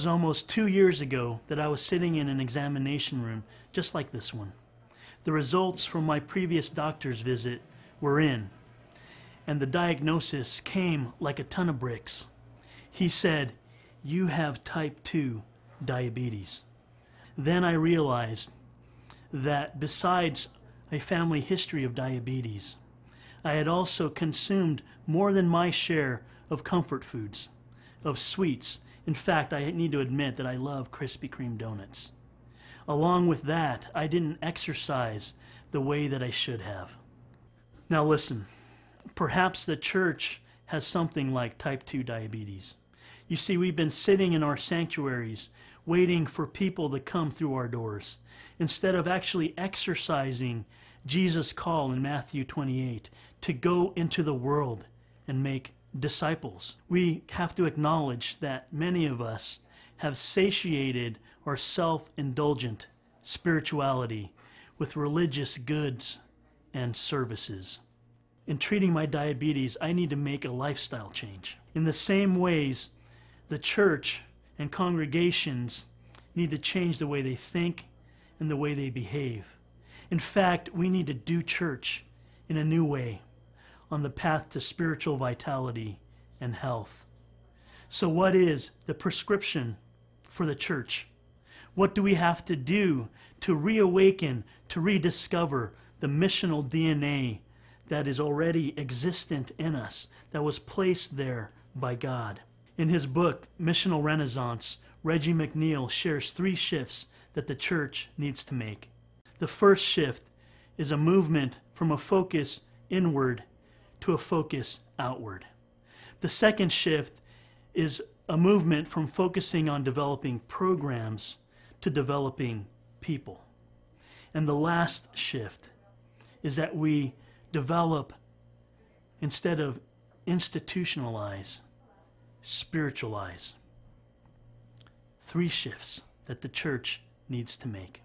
was almost 2 years ago that I was sitting in an examination room just like this one. The results from my previous doctor's visit were in, and the diagnosis came like a ton of bricks. He said, "You have type 2 diabetes." Then I realized that besides a family history of diabetes, I had also consumed more than my share of comfort foods, of sweets. In fact, I need to admit that I love Krispy Kreme donuts. Along with that, I didn't exercise the way that I should have. Now listen, perhaps the church has something like type 2 diabetes. You see, we've been sitting in our sanctuaries waiting for people to come through our doors, instead of actually exercising Jesus' call in Matthew 28 to go into the world and make disciples. We have to acknowledge that many of us have satiated our self-indulgent spirituality with religious goods and services. In treating my diabetes, I need to make a lifestyle change. In the same ways, the church and congregations need to change the way they think and the way they behave. In fact, we need to do church in a new way on the path to spiritual vitality and health. So what is the prescription for the church? What do we have to do to reawaken, to rediscover the missional DNA that is already existent in us, that was placed there by God? In his book, Missional Renaissance, Reggie McNeil shares 3 shifts that the church needs to make. The first shift is a movement from a focus inward to a focus outward. The second shift is a movement from focusing on developing programs to developing people. And the last shift is that we develop, instead of institutionalize, spiritualize. 3 shifts that the church needs to make.